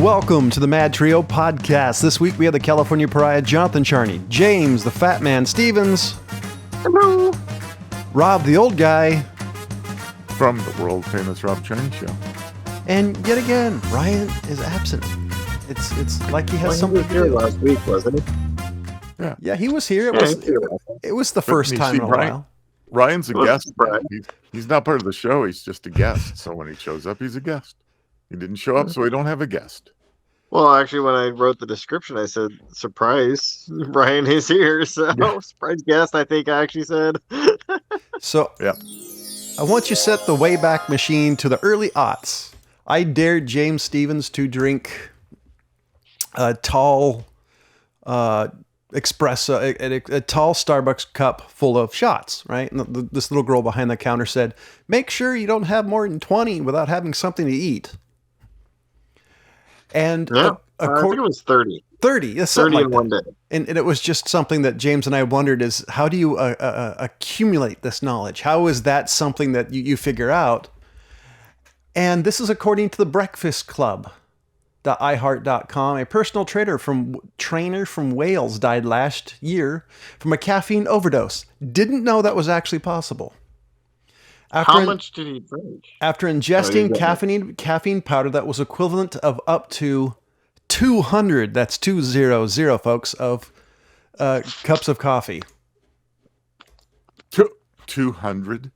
Welcome to the Madtrio podcast. This week we have the California Pariah, Jonathan Charney, James, the Fat Man Stevens, Hello. Rob, the Old Guy, From the world famous Rob Charney Show. and yet again, Ryan is absent. It's like he has something to here do. last week, wasn't he? Yeah, he was here. It was the But first you time see, in a while. Ryan's a Well, guest. right. He's not part of the show. He's just a guest. So when he shows up, he's a guest. He didn't show up, so we don't have a guest. Well, actually, when I wrote the description, I said, surprise, Brian is here. So, surprise guest, I think I actually said. So, Yeah. I want you to set the Wayback Machine to the early aughts. I dared James Stevens to drink a tall espresso, a tall Starbucks cup full of shots, right? And this little girl behind the counter said, make sure you don't have more than 20 without having something to eat. And Yeah, I think it was 30. 30, yeah, 30 something in like one that. day. And it was just something that James and I wondered is, how do you accumulate this knowledge? How is that something that you figure out? And this is according to the Breakfast Club. iHeart.com. A personal trainer from Wales died last year from a caffeine overdose. Didn't know that was actually possible. How much did he drink? After ingesting caffeine powder that was equivalent of up to 200, that's 200, folks, of cups of coffee. 200?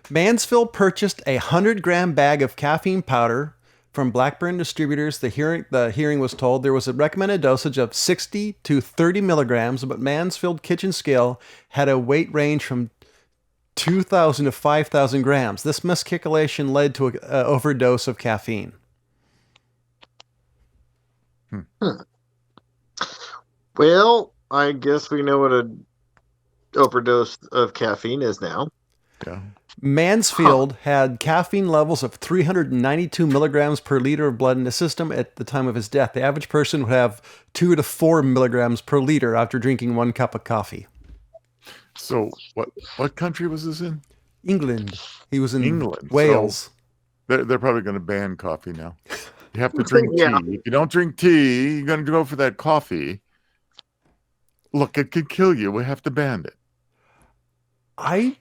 Mansfield purchased a 100-gram bag of caffeine powder from Blackburn Distributors. The hearing was told there was a recommended dosage of 60 to 30 milligrams, but Mansfield Kitchen Scale had a weight range from 2,000 to 5,000 grams. This miscalculation led to an overdose of caffeine. Well, I guess we know what an overdose of caffeine is now. Yeah. Mansfield had caffeine levels of 392 milligrams per liter of blood in the system at the time of his death. The average person would have 2 to 4 milligrams per liter after drinking 1 cup of coffee. So what country was this in? England. He was in England. Wales. So they're probably going to ban coffee now. You have to drink Yeah. tea. If you don't drink tea, you're going to go for that coffee. Look, it could kill you. We have to ban it. I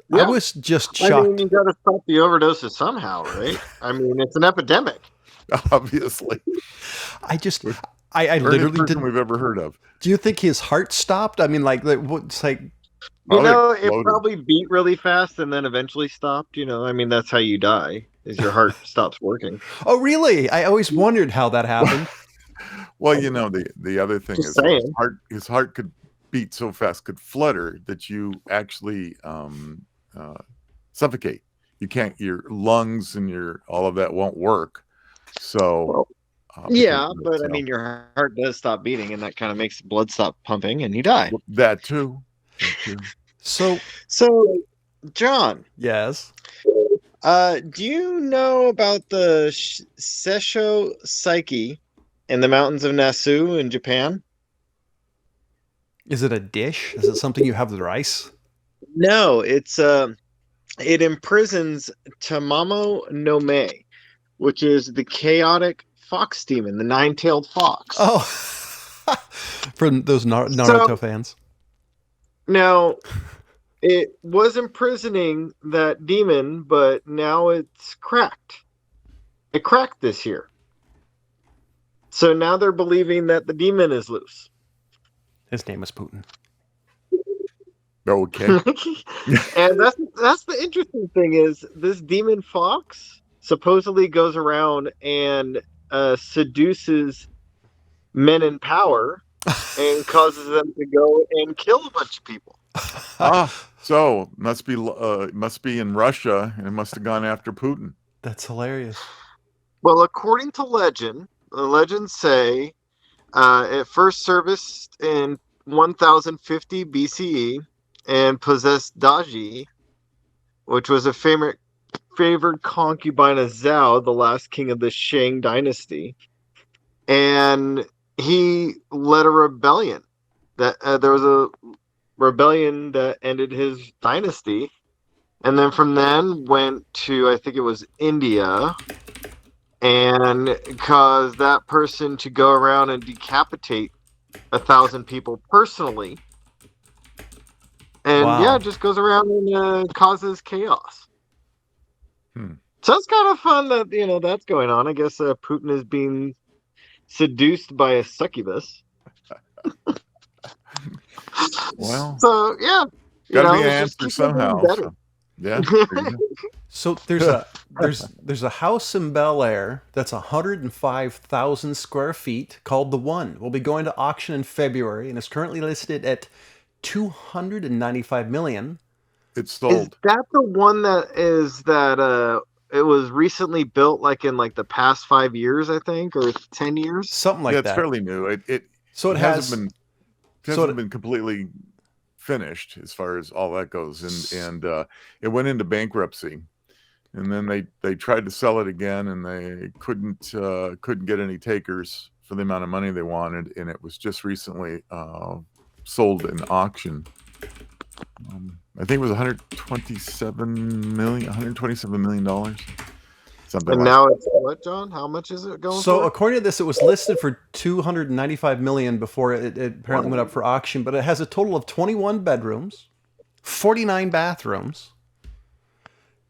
Yeah. was just I shocked. mean, you got to stop the overdoses somehow, right? I mean, it's an epidemic. Obviously. I Earnest literally person didn't. we've ever heard of. Do you think his heart stopped? I mean, it's like, You Oh, know, it it exploded. probably beat really fast and then eventually stopped. You know, I mean, that's how you die, is your heart stops working. oh, really? I always wondered how that happened. Well, you know, the other thing Just is saying. his heart could beat so fast, could flutter, that you actually suffocate. You can't, your lungs and all of that won't work. So, Yeah, because of but I it, mean, your heart does stop beating, and that kind of makes the blood stop pumping, and you die. so that too. So, So, John, yes. do you know about the Seisho Psyche in the mountains of Nasu in Japan? Is it a dish? Is it something you have with rice? No, it's it imprisons Tamamo no Me, which is the chaotic fox demon, the nine-tailed fox. Oh, for those Naruto fans. Now, it was imprisoning that demon, but now it's cracked. It cracked this year. So now they're believing that the demon is loose. His name is Putin. Okay. And that's the interesting thing is this demon fox supposedly goes around and seduces men in power and causes them to go and kill a bunch of people. So must be in Russia, and it must have gone after Putin. That's hilarious. Well, according to legend, the legends say it first serviced in 1050 BCE and possessed Daji, which was a favored concubine of Zhao, the last king of the Shang dynasty. And he led a rebellion. There was a rebellion that ended his dynasty, and then from then went to, I think it was India, and cause that person to go around and decapitate 1,000 people personally. And Wow. it just goes around and causes chaos. So it's kind of fun that that's going on. I guess Putin is being seduced by a succubus. Well, So yeah, gotta be an just answer keep somehow. better. So, yeah. There you go. So there's a house in Bel Air that's 105,000 square feet called The One. Will be going to auction in February and is currently listed at 295 million. It's Is sold. that the one that it was recently built in the past 5 years, I think, or 10 years? Something like Yeah, it's that. fairly new. So it hasn't has been completely finished as far as all that goes, and it went into bankruptcy, and then they tried to sell it again, and they couldn't get any takers for the amount of money they wanted, and it was just recently sold in auction. I think it was 127 million dollars. Something And like now it's what, John? How much is it going So for? according to this, it was listed for 295 million before it apparently went up for auction, but it has a total of 21 bedrooms, 49 bathrooms.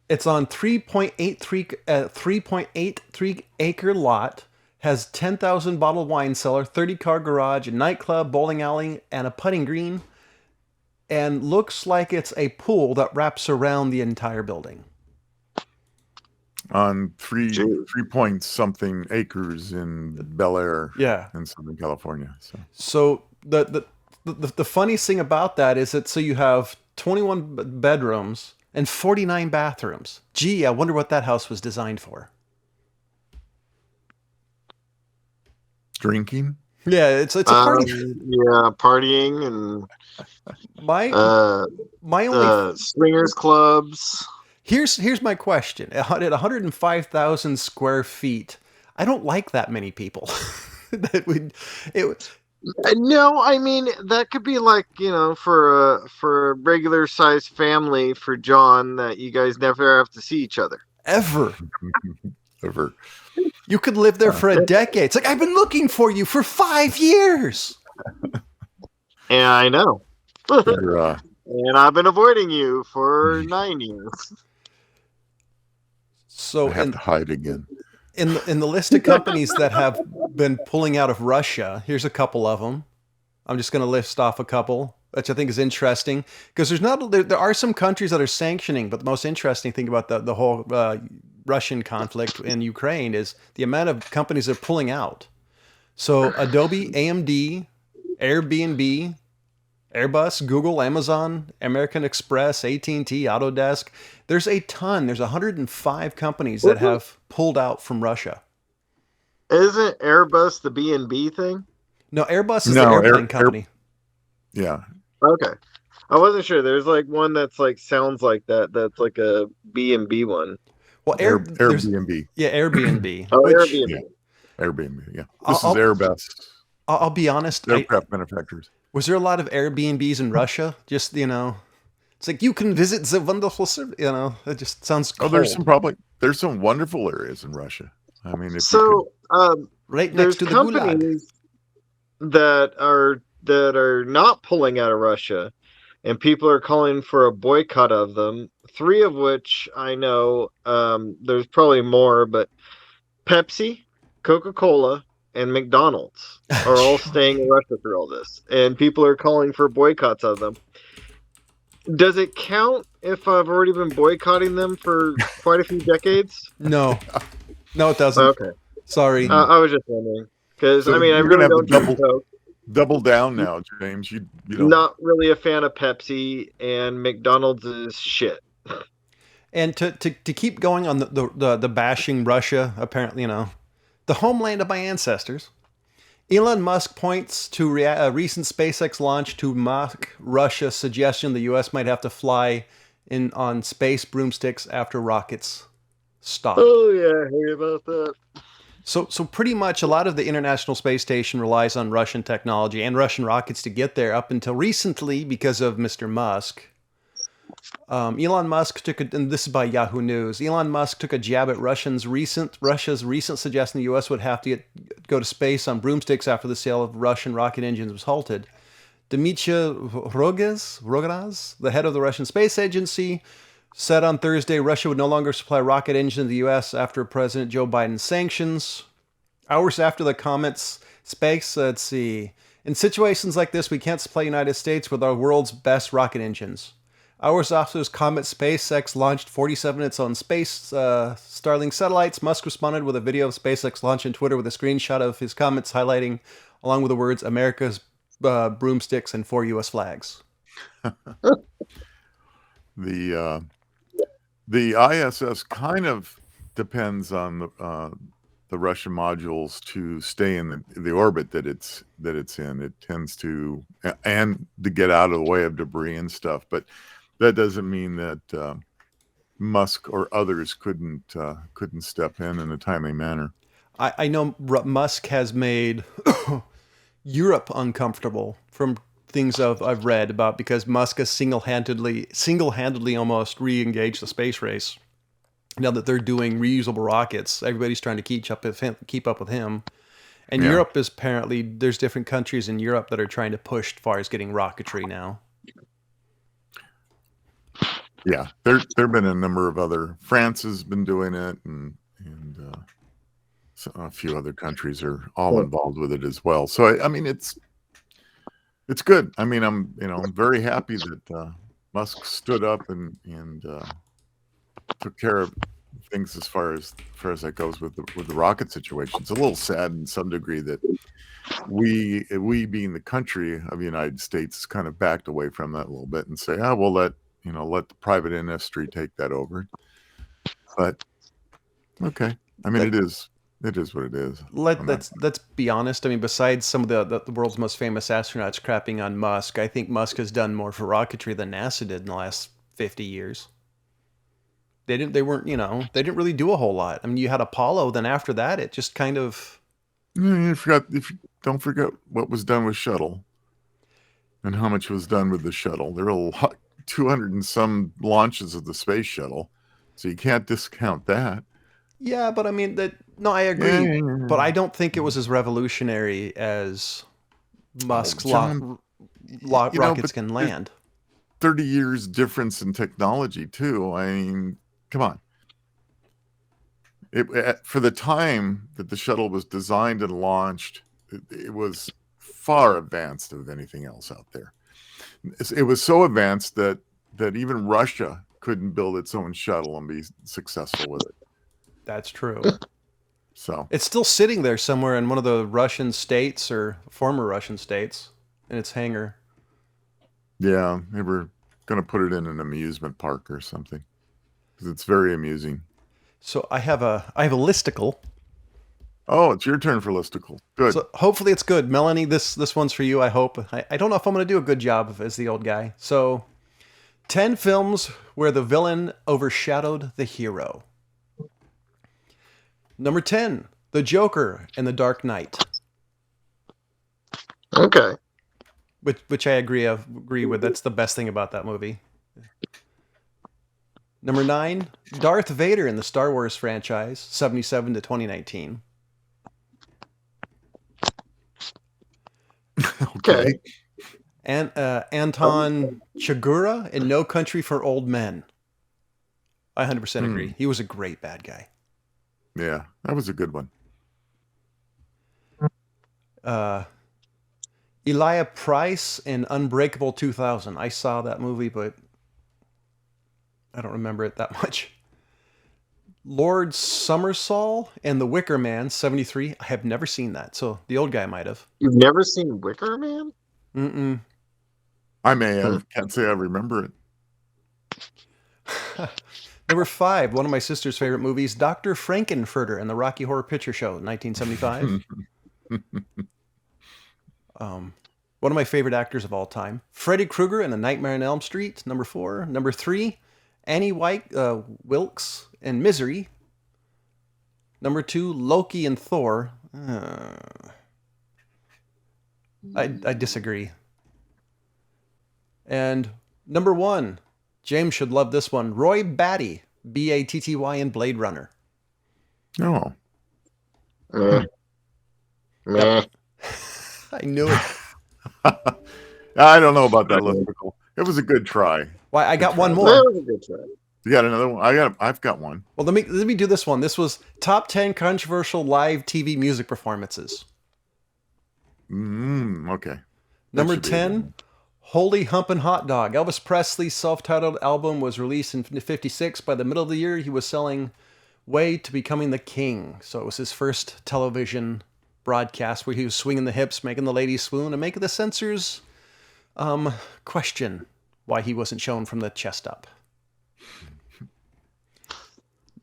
It's on 3.83 acre lot, has 10,000 bottle wine cellar, 30 car garage, a nightclub, bowling alley, and a putting green, and looks like it's a pool that wraps around the entire building. on 3 point something acres in Bel Air, Yeah. in Southern California. So the funniest thing about that is that you have 21 bedrooms and 49 bathrooms. Gee, I wonder what that house was designed for. Drinking. Yeah, it's a party. Partying and My only swingers clubs. here's my question. At 105,000 square feet, I don't like that many people. No, I mean that could be for a regular sized family for John that you guys never have to see each other. ever. Ever. You could live there for a decade. It's like I've been looking for you for 5 years. And I know. You're, And I've been avoiding you for 9 years. So I have to hide again. in the list of companies that have been pulling out of Russia, here's a couple of them. I'm just going to list off a couple, which I think is interesting because there are some countries that are sanctioning, but the most interesting thing about the whole Russian conflict in Ukraine is the amount of companies that are pulling out. So Adobe, AMD, Airbnb, Airbus, Google, Amazon, American Express, AT&T, Autodesk. There's a ton. There's 105 companies that have pulled out from Russia. Isn't Airbus the B&B thing? No, Airbus is the airplane company. Yeah. Okay. I wasn't sure. There's one that's sounds like that. That's like a B&B one. Well, Airbnb. Yeah, Airbnb. Oh, which, Airbnb. Yeah. Airbnb. Yeah. This is I'll- Airbus. I'll be honest. Aircraft manufacturers. Was there a lot of Airbnbs in Russia? Just, it's like you can visit the wonderful, it just sounds cold. Oh, there's some wonderful areas in Russia. I mean, Right next there's to the Gulag. companies that are not pulling out of Russia, and people are calling for a boycott of them. 3 of which I know. There's probably more, but Pepsi, Coca-Cola, and McDonald's are all staying in Russia through all this, and people are calling for boycotts of them. Does it count if I've already been boycotting them for quite a few decades? No, it doesn't. Okay. Sorry. I was just wondering because I you're really gonna don't have to drink Coke. double down now, James. You don't. Not really a fan of Pepsi, and McDonald's is shit. And to keep going on the bashing Russia, apparently, the homeland of my ancestors, Elon Musk points to a recent SpaceX launch to mock Russia's suggestion the U.S. might have to fly on space broomsticks after rockets stop. Oh yeah, I heard about that. So pretty much a lot of the International Space Station relies on Russian technology and Russian rockets to get there up until recently because of Mr. Musk. Elon Musk took a, and this is by Yahoo News. Elon Musk took a jab at Russia's recent suggestion the U.S. would have to go to space on broomsticks after the sale of Russian rocket engines was halted. Dmitry Rogaz, the head of the Russian Space Agency, said on Thursday Russia would no longer supply rocket engines to the U.S. after President Joe Biden's sanctions. Hours after the comments, Space, let's see. In situations like this, we can't supply the United States with our world's best rocket engines. Hours after his comet, SpaceX launched 47 of its own space Starlink satellites. Musk responded with a video of SpaceX launch on Twitter with a screenshot of his comets highlighting, along with the words, America's broomsticks and 4 U.S. flags. The ISS kind of depends on the Russian modules to stay in the orbit that it's in. It tends to, and to get out of the way of debris and stuff. But that doesn't mean that Musk or others couldn't step in a timely manner. I know Musk has made Europe uncomfortable from things I've read about, because Musk has single-handedly almost re-engaged the space race. Now that they're doing reusable rockets, everybody's trying to keep up with him. And Yeah. Europe is apparently, there's different countries in Europe that are trying to push as far as getting rocketry now. Yeah, there've been a number of other. France has been doing it, and so a few other countries are all involved with it as well. So I mean, it's good. I mean, I'm very happy that Musk stood up and took care of things as far as that goes with the rocket situation. It's a little sad in some degree that we being the country of the United States kind of backed away from that a little bit and say, we'll let the private industry take that over. But okay, I mean, it is what it is. Let's be honest. I mean, besides some of the world's most famous astronauts crapping on Musk, I think Musk has done more for rocketry than NASA did in the last 50 years. They didn't really do a whole lot. I mean, you had Apollo, then after that, it just kind of. Don't forget what was done with shuttle, and how much was done with the shuttle. There were 200 and some launches of the space shuttle, so you can't discount that. Yeah, but I mean No, I agree, but I don't think it was as revolutionary as Musk's rockets can land. 30 years difference in technology too. I mean, come on. For the time that the shuttle was designed and launched, it was far advanced of anything else out there. It was so advanced that even Russia couldn't build its own shuttle and be successful with it. That's true. So it's still sitting there somewhere in one of the Russian states or former Russian states in its hangar. Yeah, they were going to put it in an amusement park or something, because it's very amusing. So I have a listicle. Oh, it's your turn for listicle. Good. So hopefully it's good. Melanie, this one's for you, I hope. I don't know if I'm going to do a good job as the old guy. So 10 films where the villain overshadowed the hero. Number 10, The Joker and The Dark Knight. Okay. Which I agree with. That's the best thing about that movie. Number 9, Darth Vader in the Star Wars franchise, 1977 to 2019. Okay. And Anton Chigurh in No Country for Old Men. I 100% agree. He was a great bad guy. Yeah, that was a good one. Elijah Price in Unbreakable 2000. I saw that movie, but I don't remember it that much. Lord Summersall and The Wicker Man, 1973. I have never seen that, so the old guy might have. You've never seen Wicker Man? Mm-mm. I may have. Can't say I remember it. Number 5, one of my sister's favorite movies, Dr. Frankenfurter and the Rocky Horror Picture Show, 1975. One of my favorite actors of all time, Freddy Krueger in A Nightmare on Elm Street, number 4. Number 3, Annie Wilkes in Misery. Number 2, Loki and Thor. I disagree. And number 1, James should love this one. Roy Batty, Batty in Blade Runner. Oh. Meh. Meh. I knew it. I don't know about that, Listicle. It was a good try. Why? I got one That more. was a good try. You got another one? I've got one. Well, let me do this one. This was top 10 controversial live TV music performances. Okay. Number 10, Holy Humpin' Hot Dog. Elvis Presley's self-titled album was released in 56. By the middle of the year, he was selling way to becoming the king. So it was his first television broadcast where he was swinging the hips, making the ladies swoon, and making the censors question why he wasn't shown from the chest up.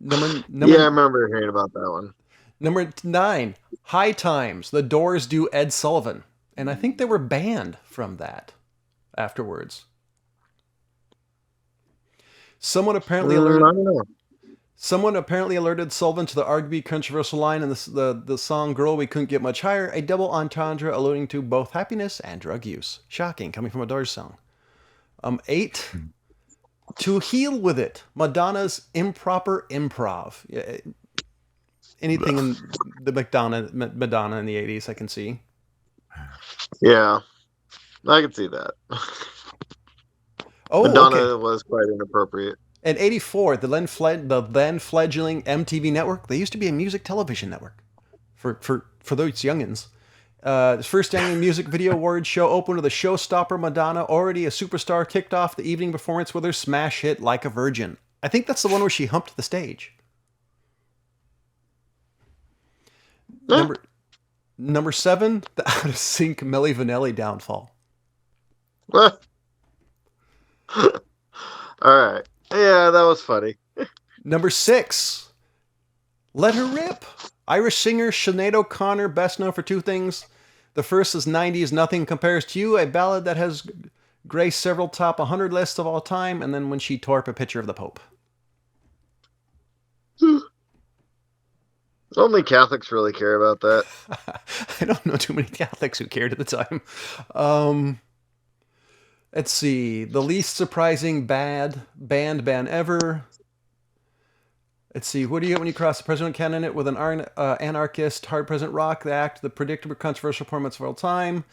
Number Yeah, I remember hearing about that one. Number 9, High Times. The Doors do Ed Sullivan. And I think they were banned from that afterwards. Someone apparently alerted Sullivan to the arguably controversial line in the song Girl We Couldn't Get Much Higher, a double entendre alluding to both happiness and drug use. Shocking, coming from a Doors song. 8, To Heal With It, Madonna's Improper Improv. Anything in the Madonna in the 80s, I can see. Yeah, I can see that. Oh, Madonna okay. was quite inappropriate. In 84, the then fledgling MTV network, they used to be a music television network for those youngins. The first annual music video awards show opened with a showstopper. Madonna, already a superstar, kicked off the evening performance with her smash hit Like a Virgin. I think that's the one where she humped the stage. Number 7, the out of sync Milli Vanilli downfall. All right. Yeah, that was funny. Number 6, Let Her Rip. Irish singer Sinead O'Connor, best known for 2 things. The first is 90s Nothing Compares to You, a ballad that has graced several top 100 lists of all time, and then when she tore up a picture of the Pope. Only Catholics really care about that. I don't know too many Catholics who cared at the time. Let's see. The least surprising band ever. Let's see. What do you get when you cross the president candidate with an anarchist, hard present rock? The act, the predictable controversial performance of all time.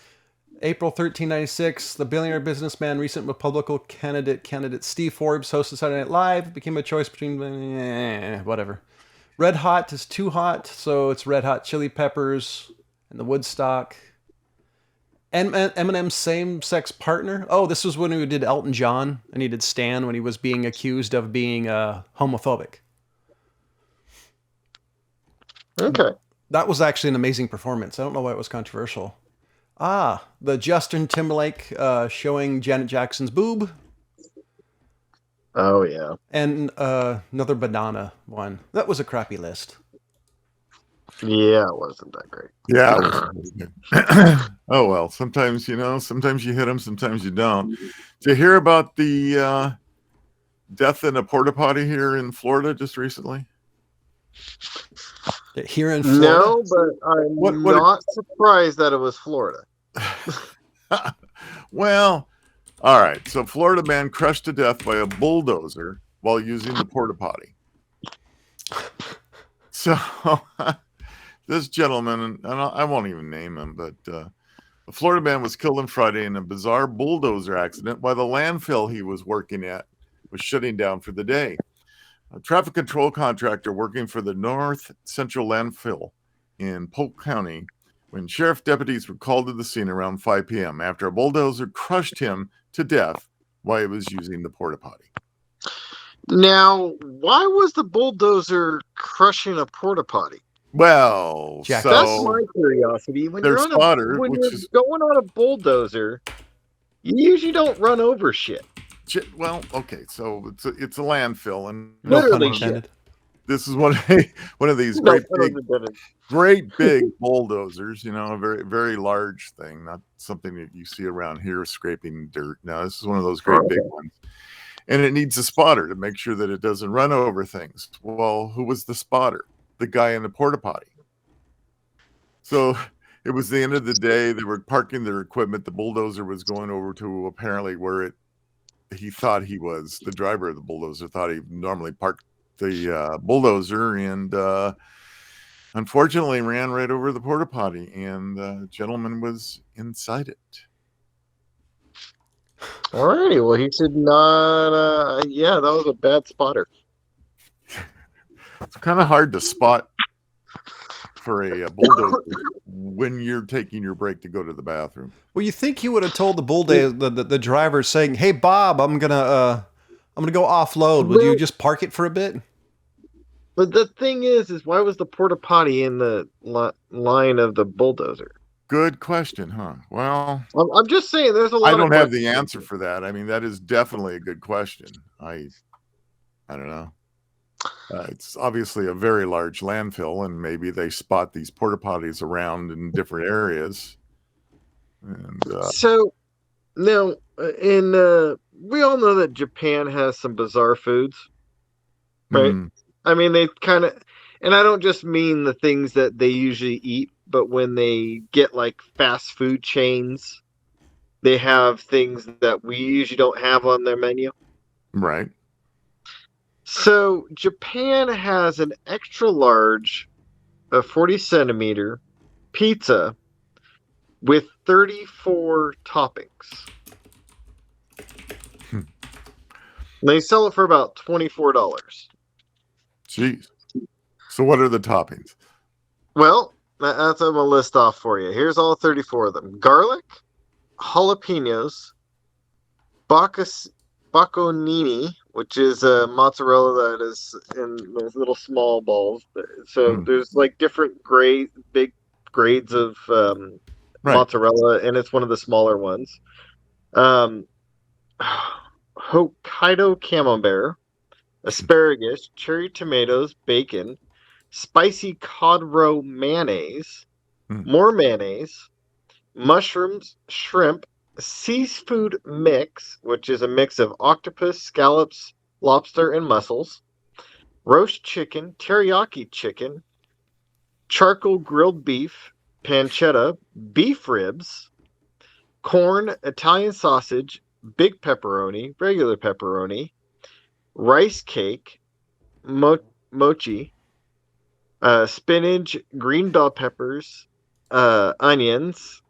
April 13, 1996, the billionaire businessman, recent Republican candidate Steve Forbes hosted Saturday Night Live. Became a choice between whatever. Red Hot is too hot, so it's Red Hot Chili Peppers and the Woodstock. And Eminem's same-sex partner. Oh, this was when he did Elton John, and he did Stan when he was being accused of being homophobic. Okay. That was actually an amazing performance. I don't know why it was controversial. The Justin Timberlake showing Janet Jackson's boob. Oh, yeah. And another banana one. That was a crappy list. Yeah, it wasn't that great. Yeah. Oh, well, sometimes you hit them, sometimes you don't. Did you hear about the death in a porta potty here in Florida just recently? Here in Florida? No, but I'm not surprised that it was Florida. Well, all right. So Florida man crushed to death by a bulldozer while using the porta potty. So this gentleman, and I won't even name him, but a Florida man was killed on Friday in a bizarre bulldozer accident while the landfill he was working at was shutting down for the day. A traffic control contractor working for the North Central Landfill in Polk County when sheriff deputies were called to the scene around 5 p.m. after a bulldozer crushed him to death while he was using the porta potty. Now, why was the bulldozer crushing a porta potty? Well, Jack, so That's my curiosity. When their you're spotter, when which you're is going on a bulldozer, you usually don't run over shit. well, okay, so it's a landfill, and No pun Literally intended. this is one of these great big bulldozers. A very very large thing, not something that you see around here scraping dirt. No, this is one of those great big ones, and it needs a spotter to make sure that it doesn't run over things. Well, who was the spotter? The guy in the porta potty. So it was the end of the day. They were parking their equipment. The bulldozer was going over to apparently where it he thought he was the driver of the bulldozer, thought he normally parked the bulldozer, and unfortunately ran right over the porta potty, and the gentleman was inside it. Alrighty, well, he should not. Yeah, that was a bad spotter. It's kind of hard to spot for a bulldozer when you're taking your break to go to the bathroom. Well, you think he would have told the bulldozer, the driver, saying, "Hey, Bob, I'm gonna go offload. Will you just park it for a bit?" But the thing is why was the porta potty in the line of the bulldozer? Good question, huh? Well, I'm just saying, there's a lot. I don't have the answer for that. I mean, that is definitely a good question. I don't know. It's obviously a very large landfill, and maybe they spot these porta potties around in different areas. And so now, we all know that Japan has some bizarre foods, right? I mean, they kind of, and I don't just mean the things that they usually eat, but when they get like fast food chains, they have things that we usually don't have on their menu. Right. So Japan has an extra large, 40-centimeter pizza with 34 toppings. They sell it for about $24. Jeez. So what are the toppings? Well, that's I'm gonna list off for you. Here's all 34 of them: garlic, jalapenos, bocconini, which is a mozzarella that is in those little small balls. So there's like different big grades of mozzarella, and it's one of the smaller ones. Hokkaido camembert, asparagus, cherry tomatoes, bacon, spicy cod roe mayonnaise, more mayonnaise, mushrooms, shrimp, seafood mix, which is a mix of octopus, scallops, lobster, and mussels, roast chicken, teriyaki chicken, charcoal grilled beef, pancetta, beef ribs, corn, Italian sausage, big pepperoni, regular pepperoni, rice cake, mochi, spinach, green bell peppers, onions,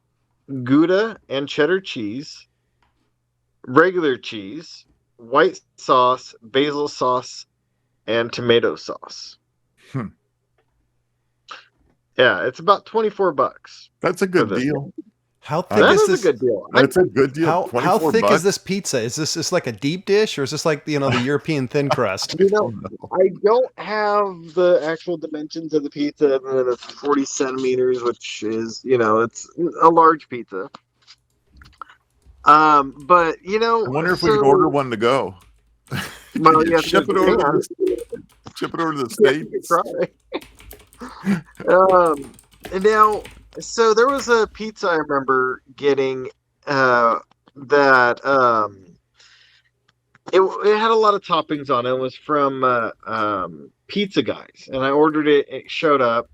Gouda and cheddar cheese, regular cheese, white sauce, basil sauce, and tomato sauce. Yeah, it's about $24. That's a good deal. How thick is this? A good deal. That's a good deal. How thick is this pizza? Is this just like a deep dish, or is this like the European thin crust? I don't have the actual dimensions of the pizza, and it's 40 centimeters, which is it's a large pizza. But I wonder if we could order one to go. Well, yeah, ship it over to the States. Now, so there was a pizza I remember getting that it had a lot of toppings on it. It was from Pizza Guys, and I ordered it. It showed up,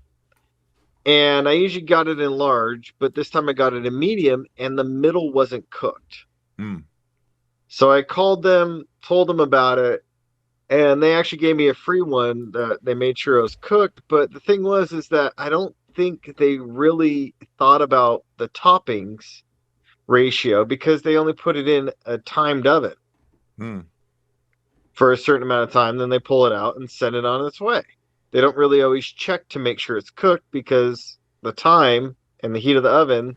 and I usually got it in large, but this time I got it in medium, and the middle wasn't cooked. So I called them, told them about it, and they actually gave me a free one that they made sure it was cooked. But the thing was that I don't think they really thought about the toppings ratio, because they only put it in a timed oven for a certain amount of time. Then they pull it out and send it on its way. They don't really always check to make sure it's cooked, because the time and the heat of the oven,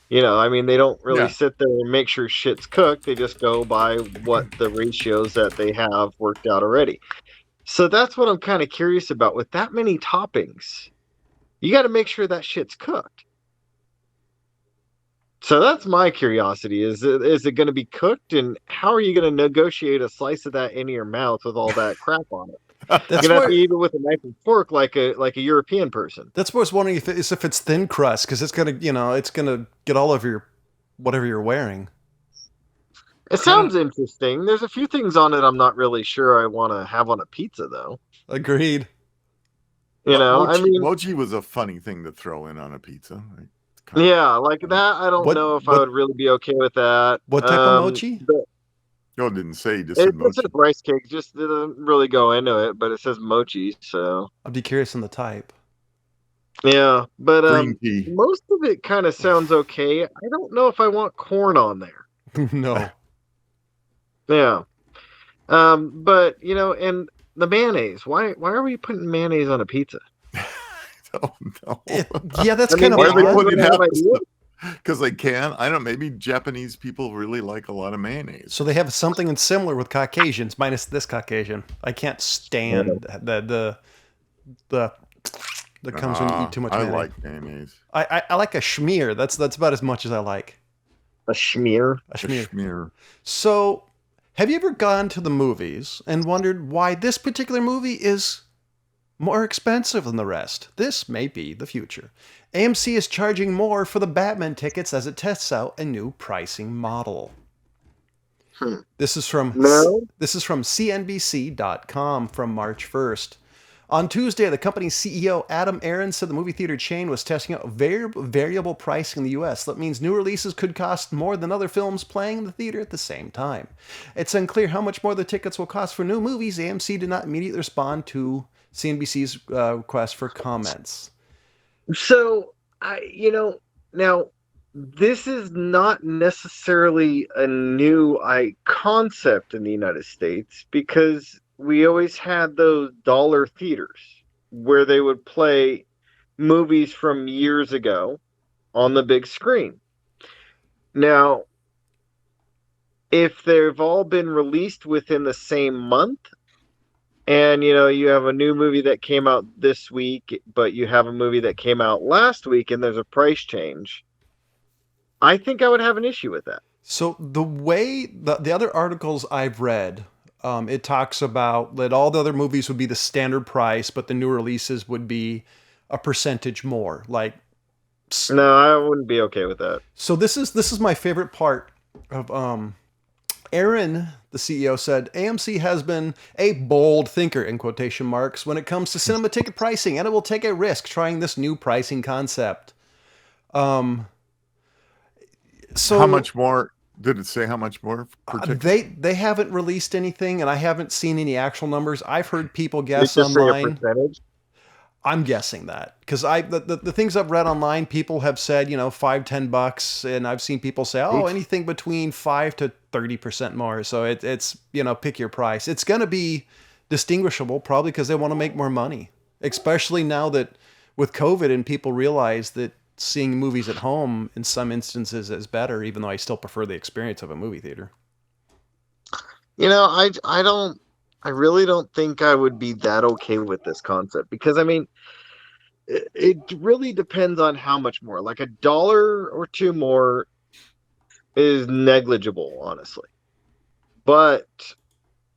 they don't really sit there and make sure shit's cooked. They just go by what the ratios that they have worked out already. So that's what I'm kind of curious about. With that many toppings, you got to make sure that shit's cooked. So that's my curiosity. Is it going to be cooked? And how are you going to negotiate a slice of that into your mouth with all that crap on it? You're going to have to eat it with a knife and fork like a European person. That's what I was wondering, if it's thin crust, because it's going to get all over whatever you're wearing. It sounds interesting. There's a few things on it I'm not really sure I want to have on a pizza, though. Agreed. Mochi was a funny thing to throw in on a pizza. Yeah, like that. I don't know if I would really be okay with that. What type of mochi? Oh, it didn't say. He just It said just mochi. says rice cake. Just didn't really go into it, but it says mochi. So I'd be curious on the type. yeah, but Green tea. most of it kind of sounds okay. I don't know if I want corn on there. No. Yeah. But and the mayonnaise. Why are we putting mayonnaise on a pizza? Oh no. Yeah, that's I mean, kind of Why are they guys putting would half have the ideas. stuff? Because they can. I don't know. Maybe Japanese people really like a lot of mayonnaise. So they have something similar with Caucasians, minus this Caucasian. I can't stand the that comes when you eat too much I mayonnaise. like mayonnaise. I like a schmear. That's about as much as I like. A schmear. A schmear. Schmear. So, have you ever gone to the movies and wondered why this particular movie is more expensive than the rest? This may be the future. AMC is charging more for the Batman tickets as it tests out a new pricing model. This is from CNBC.com from March 1st. On Tuesday, the company's CEO, Adam Aron, said the movie theater chain was testing out variable pricing in the U.S. That means new releases could cost more than other films playing in the theater at the same time. It's unclear how much more the tickets will cost for new movies. AMC did not immediately respond to CNBC's request for comments. So now this is not necessarily a new concept in the United States because we always had those dollar theaters where they would play movies from years ago on the big screen. Now, if they've all been released within the same month, and you have a new movie that came out this week, but you have a movie that came out last week and there's a price change, I think I would have an issue with that. So the way the other articles I've read, it talks about that all the other movies would be the standard price, but the new releases would be a percentage more. Like, no, I wouldn't be okay with that. So this is my favorite part of Aaron, the CEO, said AMC has been a bold thinker in quotation marks when it comes to cinema ticket pricing, and it will take a risk trying this new pricing concept. So how much more did it say? How much more per ticket? They haven't released anything, and I haven't seen any actual numbers. I've heard people guess Just online. say a percentage? I'm guessing that because the things I've read online, people have said $5-10, and I've seen people say anything between 5 to 30% more. So it's pick your price. It's going to be distinguishable probably because they want to make more money, especially now that with COVID and people realize that seeing movies at home in some instances is better, even though I still prefer the experience of a movie theater. I really don't think I would be that okay with this concept because it really depends on how much more. Like $1 or $2 more is negligible, honestly. But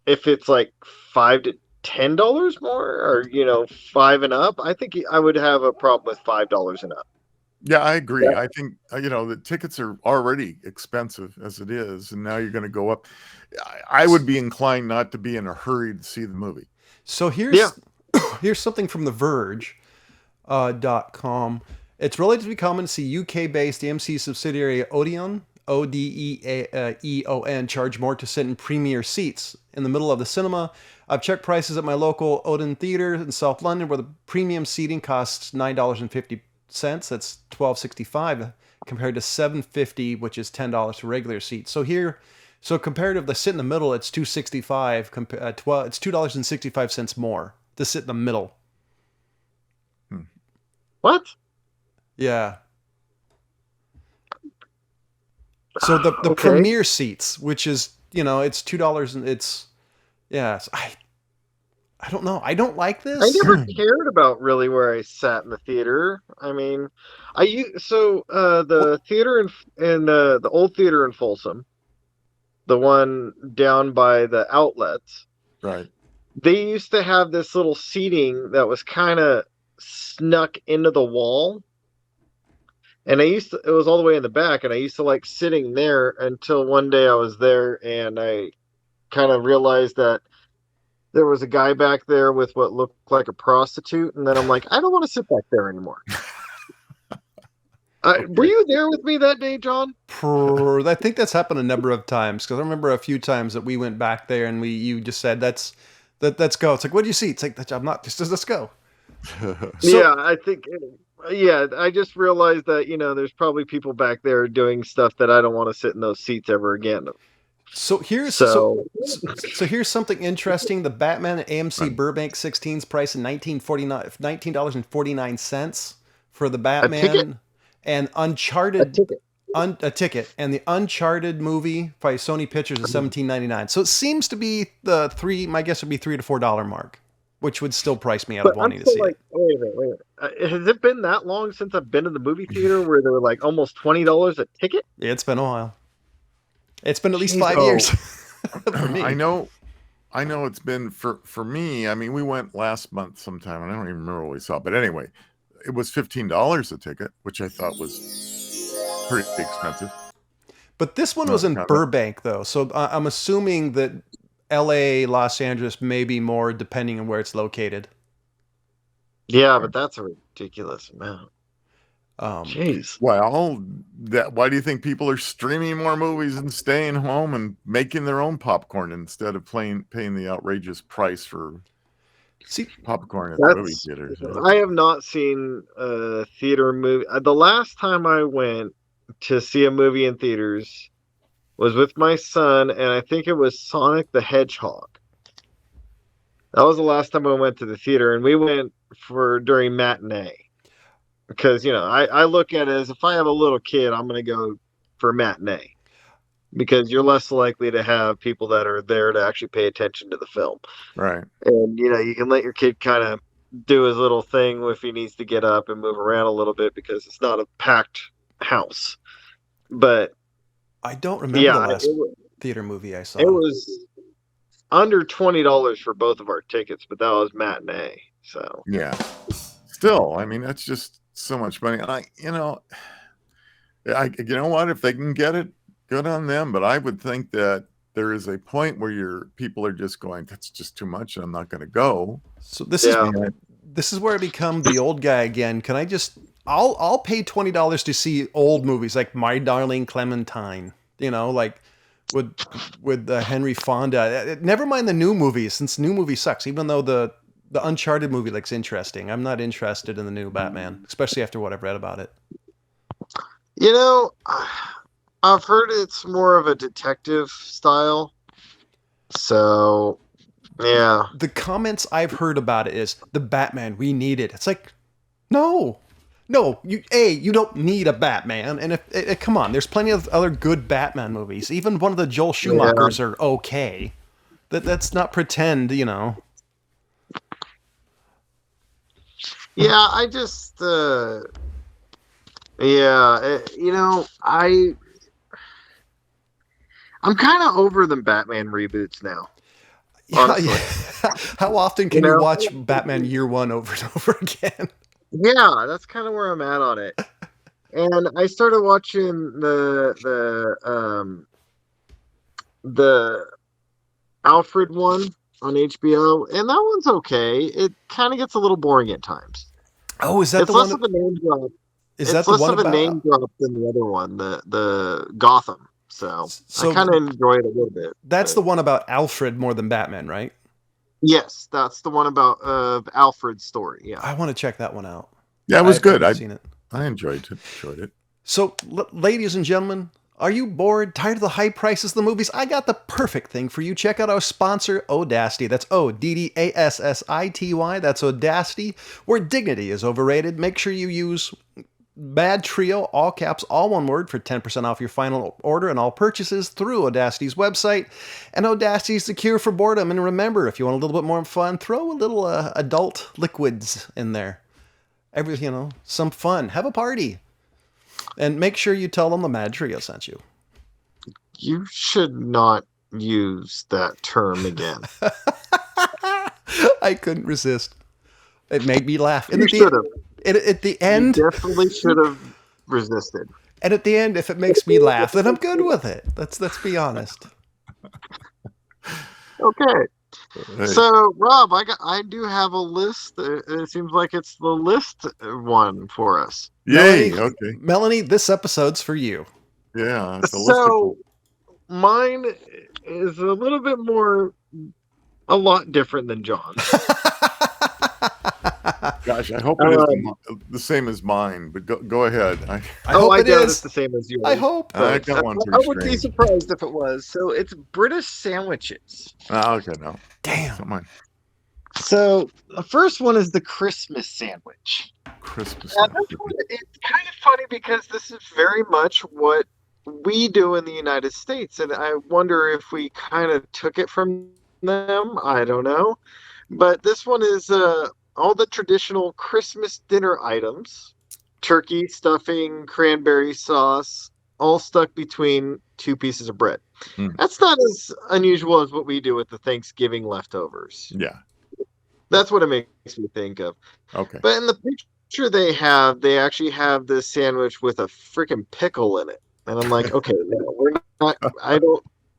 if it's like $5 to $10 more, or 5 and up, I think I would have a problem with $5 and up. Yeah, I agree. I think the tickets are already expensive as it is, and now you're going to go up. I would be inclined not to be in a hurry to see the movie. So here's something from The Verge .com. It's relatively common to see UK-based AMC subsidiary Odeon, Odeon, charge more to sit in premier seats in the middle of the cinema. I've checked prices at my local Odeon Theatre in South London, where the premium seating costs $9.50. That's $12.65 compared to $7.50, which is $10 for regular seats. So comparative, to sit in the middle, it's $2.65. It's $2.65 more to sit in the middle. What? Yeah. So the Okay. premier seats, which is it's $2, and it's I don't know. I don't like this. I never cared about really where I sat in the theater. The theater in the old theater in Folsom, the one down by the outlets, Right. they used to have this little seating that was kind of snuck into the wall. And it was all the way in the back, and I used to like sitting there until one day I was there and I kind of realized that there was a guy back there with what looked like a prostitute, and then I'm like, I don't want to sit back there anymore. Were you there with me that day, John? I think that's happened a number of times because I remember a few times that we went back there and you just said let's go. It's like, what do you see? It's like, I'm not just let's go. Yeah, I think. Yeah, I just realized that there's probably people back there doing stuff that I don't want to sit in those seats ever again. So here's here's something interesting. The Batman AMC Burbank 16's price in $19.49 for the Batman and Uncharted a ticket, and the Uncharted movie by Sony Pictures is $17.99. So it seems to be my guess would be $3 to $4 mark, which would still price me out of wanting to see it. Wait a minute. Has it been that long since I've been in the movie theater where they were like almost $20 a ticket? Yeah, it's been a while. It's been at least 5 years for me. I know it's been for me. I mean, we went last month sometime, and I don't even remember what we saw. But anyway, it was $15 a ticket, which I thought was pretty expensive. But this one was in Burbank, though, so I'm assuming that L.A., Los Angeles may be more depending on where it's located. Yeah, but that's a ridiculous amount. Jeez. Well, why do you think people are streaming more movies and staying home and making their own popcorn instead of paying the outrageous price for popcorn at the movie theaters? I have not seen a theater movie. The last time I went to see a movie in theaters was with my son, and I think it was Sonic the Hedgehog. That was the last time I went to the theater, and we went during matinee. Because, I look at it as if I have a little kid, I'm going to go for matinee. Because you're less likely to have people that are there to actually pay attention to the film. Right. And, you can let your kid kind of do his little thing if he needs to get up and move around a little bit because it's not a packed house. But I don't remember the last theater movie I saw. It was under $20 for both of our tickets, but that was matinee. So yeah. Still, I mean, that's just so much money. And you know what? If they can get it, good on them. But I would think that there is a point where people are just going, that's just too much, and I'm not going to go. So this is where I become the old guy again. Can I just? I'll pay $20 to see old movies like My Darling Clementine. Like with Henry Fonda. Never mind the new movies, since new movie sucks. Even though the Uncharted movie looks interesting, I'm not interested in the new Batman, especially after what I've read about it. I've heard it's more of a detective style. So, yeah. The comments I've heard about it is, the Batman, we need it. It's like, no, you don't need a Batman. And come on, there's plenty of other good Batman movies. Even one of the Joel Schumachers are okay. That's not pretend, Yeah, I just, I'm kind of over the Batman reboots now. Yeah. How often can you watch Batman Year One over and over again? Yeah, that's kind of where I'm at on it. And I started watching the Alfred one on HBO, and that one's okay. It kind of gets a little boring at times. Oh, is that it's the less one? Of a name drop. Is that the one less of a name drop than the other one, the Gotham. So I kind of enjoy it a little bit. That's the one about Alfred more than Batman, right? Yes, that's the one about Alfred's story. Yeah, I want to check that one out. Yeah, it was good. I've seen it. I enjoyed it. So, ladies and gentlemen, are you bored, tired of the high prices of the movies? I got the perfect thing for you. Check out our sponsor, Audacity. That's Oddassity. That's Audacity, where dignity is overrated. Make sure you use Madtrio, all caps, all one word, for 10% off your final order and all purchases through Audacity's website. And Audacity's the cure for boredom. And remember, if you want a little bit more fun, throw a little adult liquids in there. Some fun. Have a party. And make sure you tell them the Madtrio sent you. You should not use that term again. I couldn't resist. It made me laugh. You should have. At the end, you definitely should have resisted. And at the end, if it makes me laugh, then I'm good with it. Let's be honest. Okay. Hey. So, Rob, I do have a list. It seems like it's the list one for us. Yay! Melanie, Okay. Melanie, this episode's for you. Yeah, it's a So, mine is a little bit more, a lot different than John's. Gosh, I hope it is the same as mine. But go ahead. I hope I it doubt is. it's the same as yours. I hope. I But got one I pretty would be strange. surprised if it was. So it's British sandwiches. Okay, no. Damn. It's not mine. So the first one is the Christmas sandwich. Christmas. Now, this one, it's kind of funny because this is very much what we do in the United States, and I wonder if we kind of took it from them. I don't know, but this one is all the traditional Christmas dinner items: turkey, stuffing, cranberry sauce, all stuck between two pieces of bread. Mm. That's not as unusual as what we do with the Thanksgiving leftovers. Yeah. That's what it makes me think of. Okay. But in the picture they actually have this sandwich with a freaking pickle in it. And I'm like, okay, no, we're not,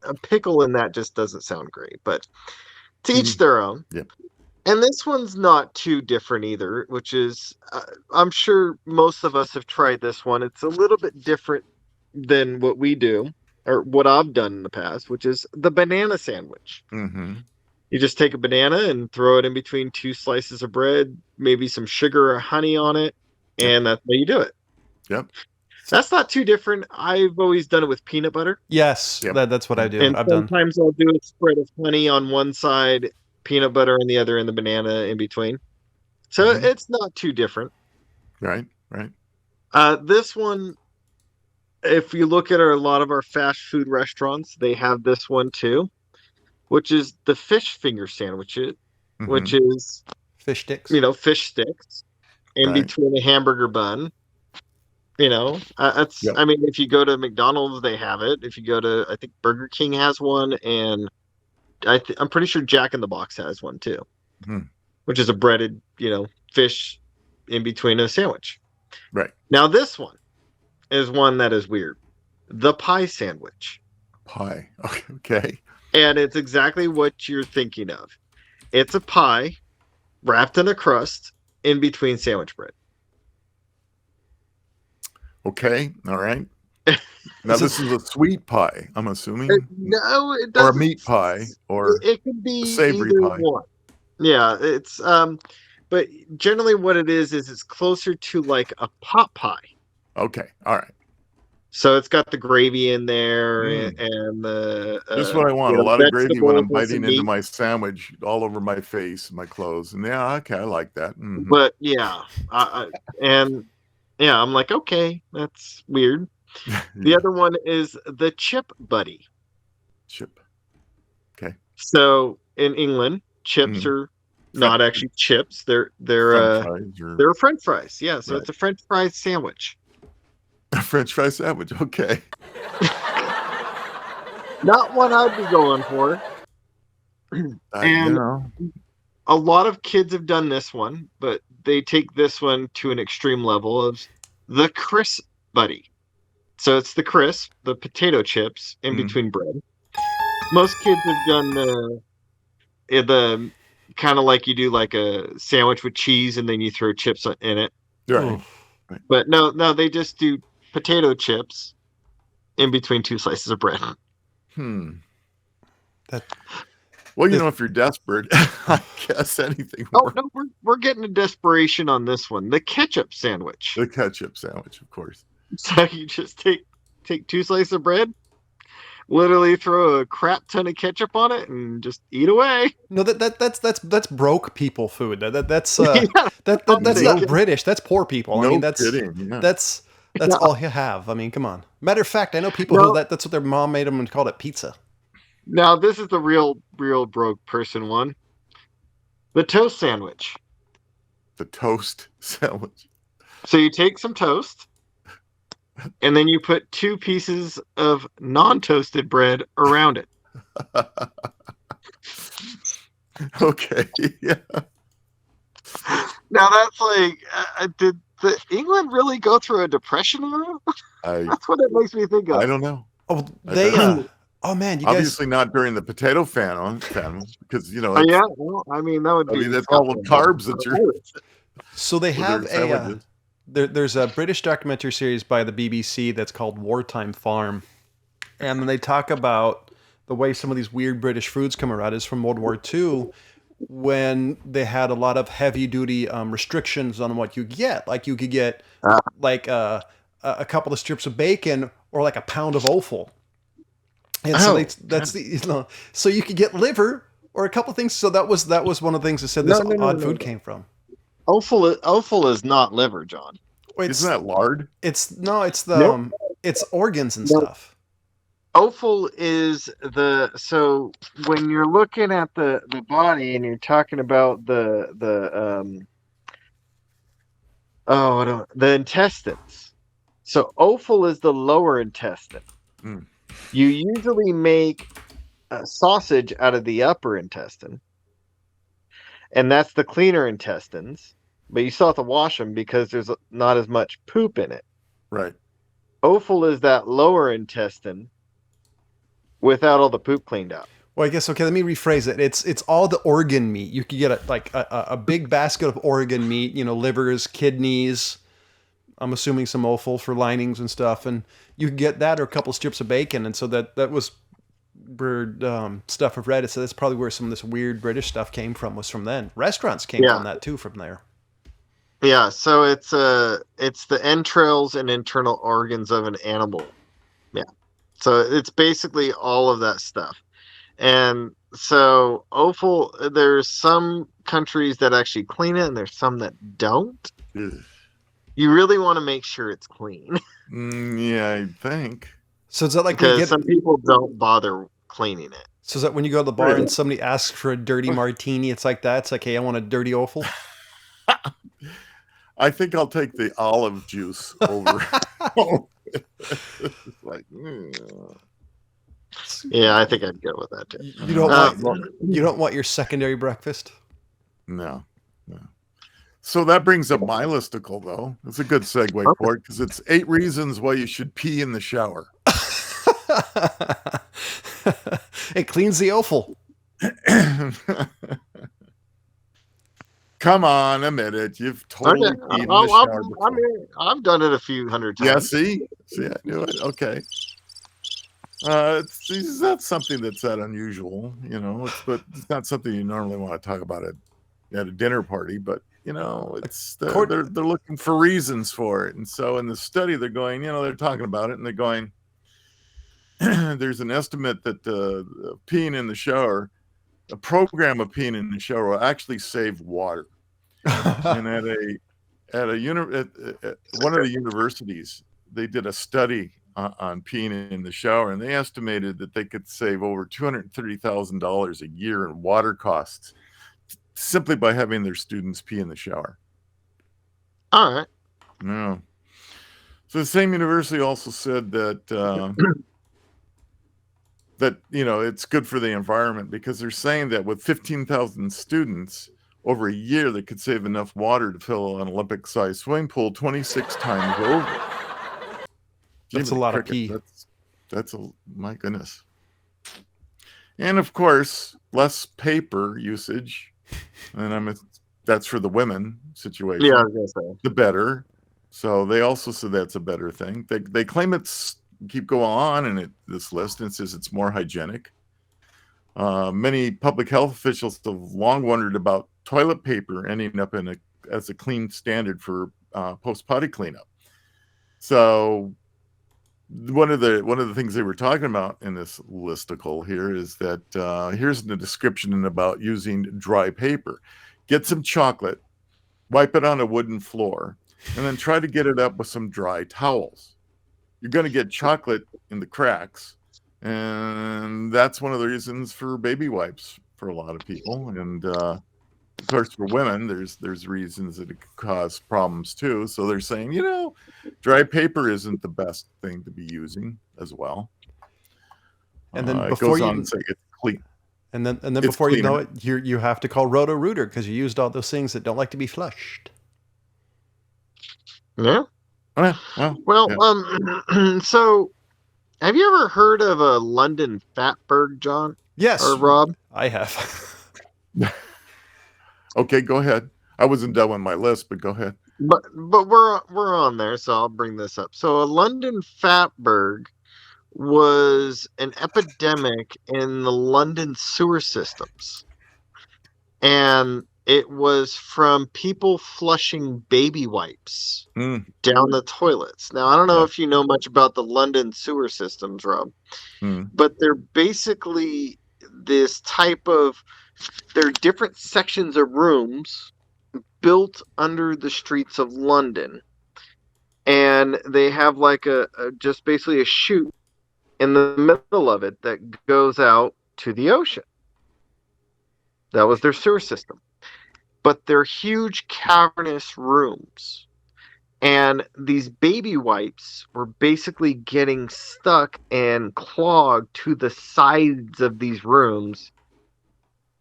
a pickle in that just doesn't sound great. But to each their own. Yep. And this one's not too different either, which is, I'm sure most of us have tried this one. It's a little bit different than what we do, or what I've done in the past, which is the banana sandwich. Mm-hmm. You just take a banana and throw it in between two slices of bread, maybe some sugar or honey on it, and that's how you do it. Yep. That's not too different. I've always done it with peanut butter. Yes, Yep. that's what I do. And I've done. sometimes I'll do a spread of honey on one side, peanut butter on the other, and the banana in between. So it's not too different. Right. This one, if you look at a lot of our fast food restaurants, they have this one too, which is the fish finger sandwich, which is Fish sticks. fish sticks in Right. between a hamburger bun. That's. Yep. I mean, if you go to McDonald's, they have it. If you go to, I think Burger King has one, and I'm pretty sure Jack in the Box has one too, which is a breaded, fish in between a sandwich. Right. Now this one is one that is weird, the pie sandwich. Pie. Okay. And it's exactly what you're thinking of. It's a pie wrapped in a crust in between sandwich bread. Okay. All right. Now this is a sweet pie, I'm assuming. No, it Or doesn't. a meat pie, or it could be savory either pie. one. Yeah, it's but generally what it is it's closer to like a pot pie. Okay. All right. So it's got the gravy in there and the This is what I want. A lot of gravy when I'm vegetables and biting some into meat. my sandwich, all over my face, my clothes. And yeah, okay, I like that. But yeah, I'm like, okay, that's weird. The other one is the chip buddy. Chip. Okay. So in England, chips are not actually chips. They're French fries. Yeah, so it's a French fry sandwich. A French fry sandwich. Okay. Not one I'd be going for. And a lot of kids have done this one, but they take this one to an extreme level of the crisp buddy. So it's the crisp, the potato chips in between bread. Most kids have done the kind of like you do like a sandwich with cheese and then you throw chips in it. Right. But no, they just do potato chips in between two slices of bread. Well, if you're desperate, I guess anything Oh works. no, we're getting a desperation on this one. The ketchup sandwich. The ketchup sandwich, of course. So you just take two slices of bread, literally throw a crap ton of ketchup on it, and just eat away. No, that's broke people food. That's Yeah, that's not British. That's poor people. No I mean, that's kidding. Yeah. that's all you have. I mean, come on. Matter of fact, I know people who that's what their mom made them and called it pizza. Now this is the real broke person one. The toast sandwich. The toast sandwich. So you take some toast, and then you put two pieces of non-toasted bread around it. Okay. Yeah. Now that's like, did England really go through a depression era? That's what it makes me think of. I don't know. Oh, Oh man, you Obviously not during the potato famine, because Oh yeah, well, I mean that would be. that's all the carbs that you're. So they have their sandwiches. there's a British documentary series by the BBC that's called Wartime Farm, and then they talk about the way some of these weird British foods come around is from World War II, when they had a lot of heavy duty restrictions on what you get. Like you could get like a couple of strips of bacon or like a pound of offal. And so that's the so you could get liver or a couple of things. So that was one of the things that said this odd food came from. Offal is not liver, John. Isn't that lard? It's the it's organs and stuff. Offal is so when you're looking at the body and you're talking about the intestines. So offal is the lower intestine. Mm. You usually make sausage out of the upper intestine, and that's the cleaner intestines. But you still have to wash them because there's not as much poop in it. Right. Offal is that lower intestine without all the poop cleaned out. Well, I guess let me rephrase it. It's all the organ meat. You could get a big basket of organ meat. Livers, kidneys. I'm assuming some offal for linings and stuff, and you could get that or a couple strips of bacon. And so that was where stuff I've read. It said that's probably where some of this weird British stuff came from. Was from then. Restaurants came from that too. From there. Yeah, so it's the entrails and internal organs of an animal. Yeah. So it's basically all of that stuff. And so offal, there's some countries that actually clean it and there's some that don't. Ugh. You really want to make sure it's clean. Yeah, I think. So is that like because some people don't bother cleaning it. So is that when you go to the bar and somebody asks for a dirty martini, it's like that? It's like, hey, I want a dirty offal? I think I'll take the olive juice over. Like, yeah, I think I'd go with that too. You don't want your secondary breakfast? No. So that brings up my listicle, though. It's a good segue for it because it's 8 reasons why you should pee in the shower. It cleans the offal. Come on, admit it. You've totally peed in the shower before. I've done it a few hundred times. Yeah, see, I knew it. Okay. It's not something that's that unusual, but it's not something you normally want to talk about at a dinner party. But it's they're looking for reasons for it, and so in the study they're going, they're talking about it, and they're going. There's an estimate that peeing in the shower, a program of peeing in the shower, will actually save water. And at one of the universities, they did a study on peeing in the shower, and they estimated that they could save over $230,000 a year in water costs simply by having their students pee in the shower. All right. No. So the same university also said that it's good for the environment because they're saying that with 15,000 students over a year, they could save enough water to fill an Olympic-sized swimming pool 26 times over. That's a lot of pee. That's my goodness. And of course, less paper usage. And that's for the women situation. Yeah, I was gonna say. The better. So they also said that's a better thing. They claim it's keep going on in this list and says it's more hygienic. Many public health officials have long wondered about toilet paper ending up as a clean standard for post-potty cleanup. So one of the things they were talking about in this listicle here is that here's the description about using dry paper. Get some chocolate, wipe it on a wooden floor, and then try to get it up with some dry towels. You're going to get chocolate in the cracks, and that's one of the reasons for baby wipes for a lot of people. And of course, for women, there's reasons that it could cause problems too. So they're saying, dry paper isn't the best thing to be using as well. And then it goes on to say it's clean. And then before you know it, you have to call Roto-Rooter because you used all those things that don't like to be flushed. Yeah. Well, yeah. So Have you ever heard of a London fatberg, John Yes, or Rob? I have. Okay, go ahead. I wasn't done with my list, but go ahead. But we're on there, so I'll bring this up. So a London fatberg was an epidemic in the London sewer systems. And it was from people flushing baby wipes Mm, down the toilets. Now, I don't know yeah. if you know much about the London sewer systems, Rob, Mm, but they're basically this type of, they're different sections of rooms built under the streets of London. And they have like just basically a chute in the middle of it that goes out to the ocean. That was their sewer system. But they're huge cavernous rooms. And these baby wipes were basically getting stuck and clogged to the sides of these rooms,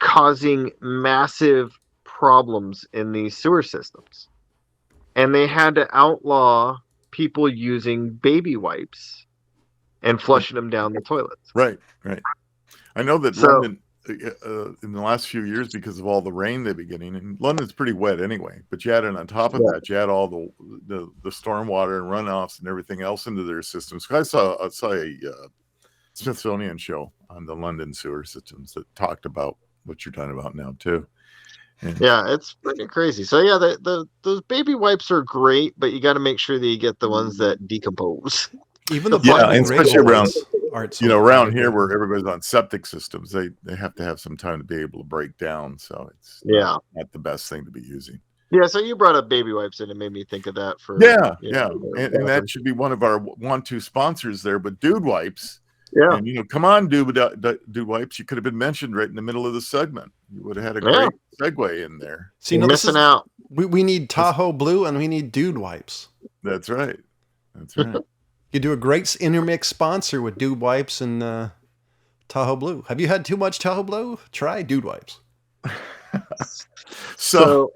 causing massive problems in these sewer systems. And they had to outlaw people using baby wipes and flushing them down the toilets. right. I know that So, London, in the last few years, because of all the rain they've been getting, and London's pretty wet anyway, but you add it on top of yeah. that, you add all the storm water and runoffs and everything else into their systems. I saw a Smithsonian show on the London sewer systems that talked about what you're talking about now too. And Yeah, it's pretty crazy. So yeah, those baby wipes are great, but you got to make sure that you get the ones that decompose. Even the Yeah, and biodegradable especially around, ones aren't so around here good. where everybody's on septic systems, they have to have some time to be able to break down. So it's Yeah. not the best thing to be using. Yeah, so you brought up baby wipes and it made me think of that for Yeah, you know, and that should be one of our want-to sponsors there. But Dude Wipes, yeah, and come on, Dude Wipes, you could have been mentioned right in the middle of the segment. You would have had a yeah. great segue in there. See, You're no, missing out. we need Tahoe Blue and we need Dude Wipes. That's right. That's right. You do a great intermix sponsor with Dude Wipes and Tahoe Blue. Have you had too much Tahoe Blue? Try Dude Wipes. So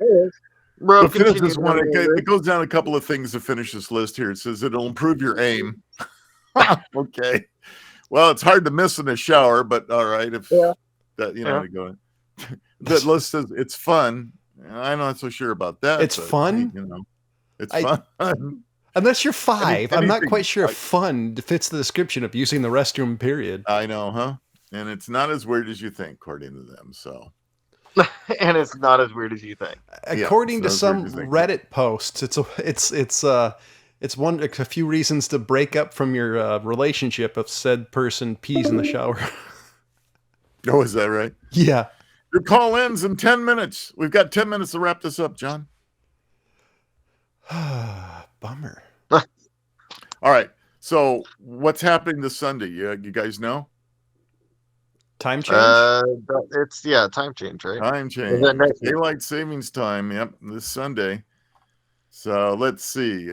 Rob, to finish continue this one, down there. it goes down a couple of things to finish this list here. It says it'll improve your aim. Okay. Well, it's hard to miss in a shower, but all right. If Yeah. that, Yeah. to go. That list says it's fun. I'm not so sure about that. It's but, fun? hey, it's I- fun. Unless you're 5. I'm not anything, quite sure if fun fits the description of using the restroom, period. I know, huh? And it's not as weird as you think, according to them. So, And it's not as weird as you think. According to it's some not as weird as you think. Reddit posts, it's a few reasons to break up from your relationship if said person pees in the shower. Oh, is that right? Yeah. Your call ends in 10 minutes. We've got 10 minutes to wrap this up, John. Bummer. All right. So, what's happening this Sunday? You guys know? Time change? It's time change, right? Time change. that next week? Daylight savings time. Yep, this Sunday. So let's see.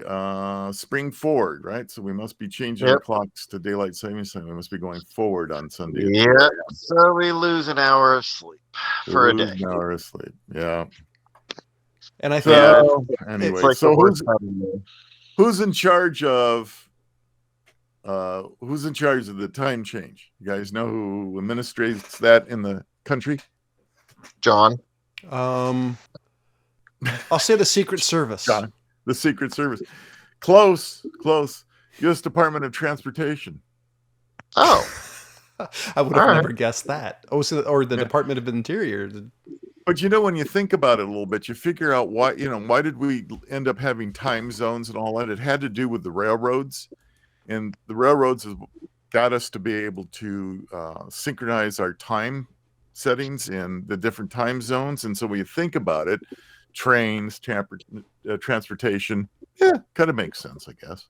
Spring forward, right? So we must be changing the clocks to daylight savings time. We must be going forward on Sunday. Yeah. So we lose an hour of sleep for a day. An hour of sleep. Yeah. And I think So anyway, It's like so the worst time of the year. who's in charge of the time change? You guys know who administrates that in the country? John. I'll say the Secret Service. John, the Secret Service. Close. U.S. Department of Transportation. Oh. I would have never guessed that. Oh, or the Department of Interior. But when you think about it a little bit, you figure out why did we end up having time zones and all that? It had to do with the railroads, and the railroads have got us to be able to synchronize our time settings in the different time zones. And so when you think about it, trains, transportation, kind of makes sense, I guess.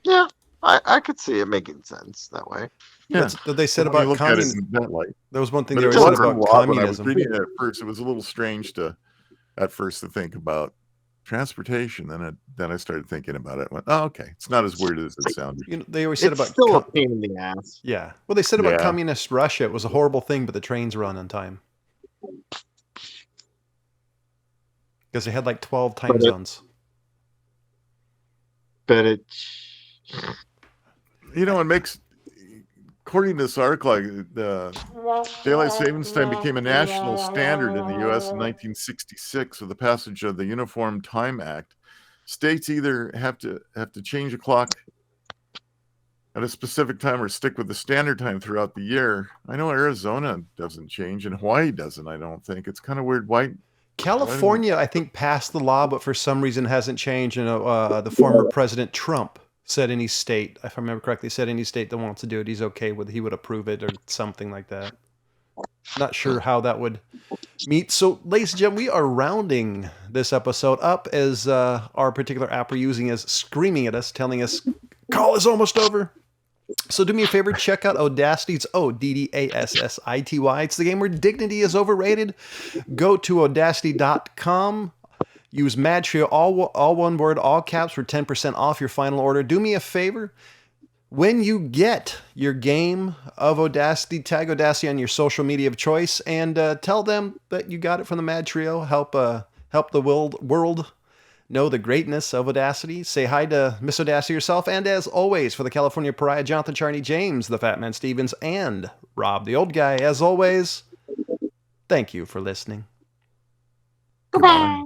Yeah, I could see it making sense that way. Yeah, that's what they said about communism. There was one thing they were said about communism. I was reading it at first. It was a little strange to think about transportation. Then I started thinking about it. I went, oh, okay, it's not as weird as it sounded. They always said It's about still a pain in the ass. Yeah. Well, they said about communist Russia. It was a horrible thing, but the trains run on time. Because they had like 12 time zones. But it... It according to this article, the daylight savings time became a national standard in the U.S. in 1966 with the passage of the Uniform Time Act. States either have to change the clock at a specific time or stick with the standard time throughout the year. I know Arizona doesn't change, and Hawaii doesn't. I don't think. It's kind of weird. Why? California, I think, passed the law, but for some reason hasn't changed. You know, the former President Trump said any state, if I remember correctly, said any state that wants to do it, he's okay with, he would approve it or something like that. Not sure how that would meet. So, ladies and gentlemen, we are rounding this episode up as our particular app we're using is screaming at us, telling us, call is almost over. So do me a favor, check out Audacity's Oddassity. It's the game where dignity is overrated. Go to audacity.com. Use Madtrio, all one word, all caps, for 10% off your final order. Do me a favor. When you get your game of Audacity, tag Audacity on your social media of choice and tell them that you got it from the Madtrio. Help the world know the greatness of Audacity. Say hi to Miss Audacity yourself. And as always, for the California Pariah, Jonathan Charney, James, the Fat Man Stevens, and Rob, the Old Guy, as always, thank you for listening. Goodbye.